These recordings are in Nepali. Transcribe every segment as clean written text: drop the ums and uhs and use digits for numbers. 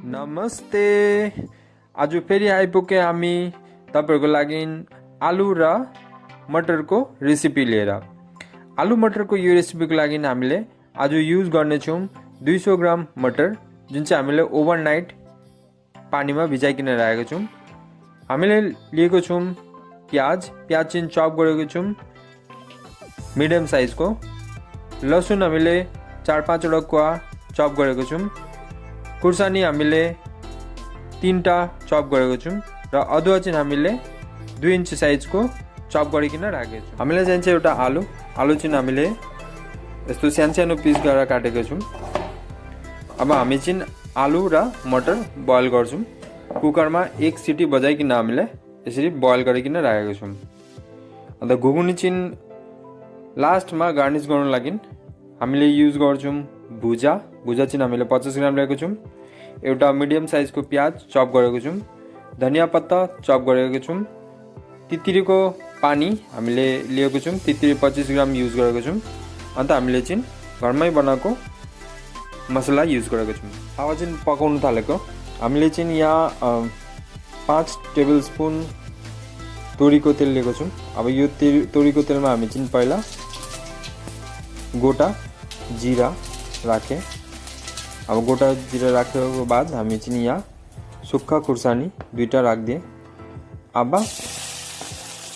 नमस्ते। आज फेरि आइपुगे हामी तपाईहरुको लागि आलु र मटरको रेसिपी लिएर। आलु मटरको यो रेसिपीको लागि हामीले आज युज गर्ने छौं 200 ग्राम मटर, जुन चाहिँ हामीले ओभरनाइट पानीमा भिजाइकिन राखेको छौं। हामीले लिएको छौं प्याज चाहिँ चप गरेको छौं मिडियम साइजको। लसुन हामीले 4-5 वटा कुवा चप गरेको छौं। खुर्सानी हामीले 3टा चप गरेको छौं र अदुवा चाहिँ हामीले 2 इन्च साइजको चप गरिकिन राखेको छौं। हामीले चाहिँ एउटा आलु चाहिँ हामीले यस्तो सानो पिस गरेर काटेको छौं। अब हामी चाहिँ आलु र मटर बोइल गर्छौं। कुकरमा 1 सिटी बजाइकिन हामीले यसरी बोइल गरिकिन राखेको छौं। अन्त घुगुनी चाहिँ लास्टमा गार्निश गर्नु लागि हामीले युज गर्छौं भुजा चाहिँ हामीले 50 ग्राम लिएको छौं। एउटा मिडियम साइजको प्याज चप गरेको छौं। धनिया पत्ता चप गरेको छौं। तित्रीको पानी हामीले लिएको छौं। तित्री 25 ग्राम युज गरेको छौं। अन्त हामीले चाहिँ घरमै बनाएको मसला युज गरेको छौं। अब चाहिँ पकाउन थालेको हामीले चाहिँ यहाँ 5 टेबलस्पुन तोरीको तेल लिएको छौं। अब यो तोरीको तेलमा हामी चाहिँ पहिला गोटा जीरा राखे। अब गोटा जीरा राखेको बाद हामी चाहिँ यहाँ सुक्खा खुर्सानी 2टा राखिदिए। अब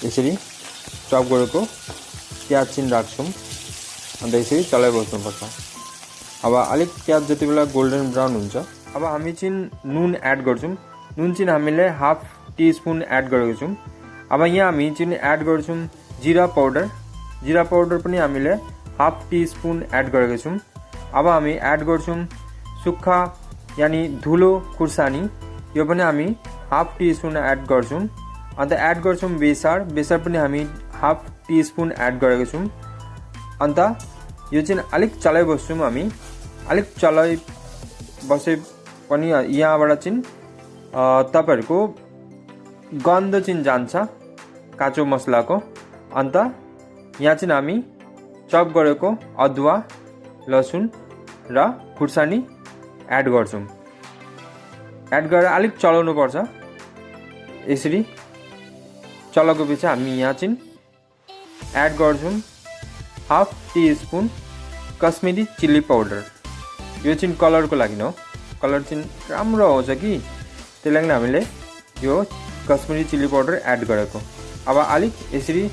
यसरी चप गरेको प्याज चाहिँ राख्छौं। अन्त यसरी चलाइबस्नुपर्छ। अब अलिक प्याज जति बेला गोल्डन ब्राउन हुन्छ, अब हामी चाहिँ नुन एड गर्छौं। नुन चाहिँ हामीले हाफ टी स्पुन एड गरेको छौं। अब यहाँ हामी चाहिँ एड गर्छौं जीरा पाउडर पनि हामीले हाफ टी स्पुन एड गरेको छौं। अब हामी एड गर्छौं सुक्खा यानी धुलो खुर्सानी, यो पनि हामी हाफ टी स्पुन एड गर्छौं। अन्त एड गर्छौं बेसार पनि हामी हाफ टी स्पुन एड गरेको छौं। अन्त यो चाहिँ अलिक चलाइबस्छौं। हामी अलिक चलाइबसे पनि यहाँबाट चाहिँ तपाईहरुको गन्ध चाहिँ जान्छ काँचो मसलाको। अन्त यहाँ चाहिँ हामी चप गरेको अदुवा लसुन र खुर्सानी एड गर्छौं। एड गरेर अलिक चलाउनु पर्छ। यसरी चलाएको पछि हामी यहाँ चाहिँ एड गर्छौं half T spoon Kashmiri chilli powder. यो चाहिँ कलरको लागि हो। कलर चाहिँ राम्रो आउँछ कि त्यसले लागि हामीले यो कश्मीरी चिल्ली पाउडर एड गरेको। अब अलिक यसरी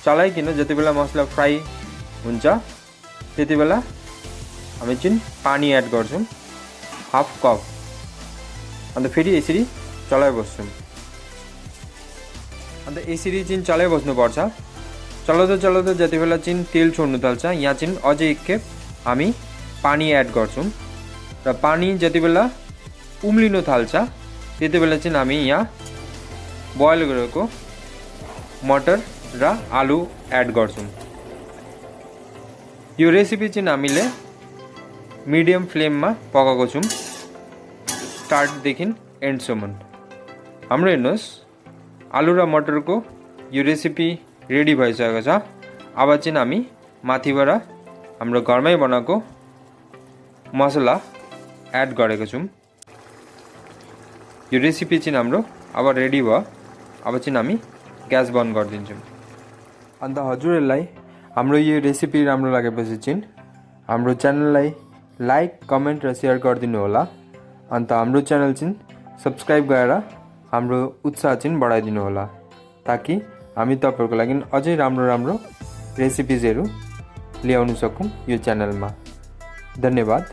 चलाइकिन जति बेला मसला फ्राई हुन्छ त्यति बेला हामी चाहिँ पानी एड गर्छौं हाफ कप। अन्त फेरि यसरी चलाइबस्छौं। अन्त यसरी चाहिँ चलाइबस्नु पर्छ। चलाउँदा जति बेला चाहिँ तेल छोड्नु थाल्छ, यहाँ चाहिँ अझै एक खेप हामी पानी एड गर्छौं र पानी जति बेला उम्लिनु थाल्छ त्यति बेला चाहिँ हामी यहाँ बोइल गरेको मटर र आलु एड गर्छौं। यो रेसिपी चाहिँ हामीले मिडियम फ्लेममा पकाएको छौं स्टार्टदेखि एन्डसम्म। हाम्रो हेर्नुहोस् आलु र मटरको यो रेसिपी रेडी भइसकेको छ। अब चाहिँ हामी माथिबाट हाम्रो घरमै बनाएको मसला एड गरेको छौं। यो रेसिपी चाहिँ हाम्रो अब रेडी भयो। अब चाहिँ हामी ग्यास बन्द गरिदिन्छौँ। अन्त हजुरहरूलाई हाम्रो यो रेसिपी राम्रो लागेपछि चाहिँ हाम्रो च्यानललाई लाइक कमेन्ट र सेयर गरिदिनु होला। अन्त हाम्रो च्यानल चाहिँ सब्स्क्राइब गरेर हाम्रो उत्साह चाहिँ बढाइदिनु होला, ताकि हामी तपाईहरुको लागि अझै राम्रो रेसिपिजहरू ल्याउन सकौं यो च्यानलमा। धन्यवाद।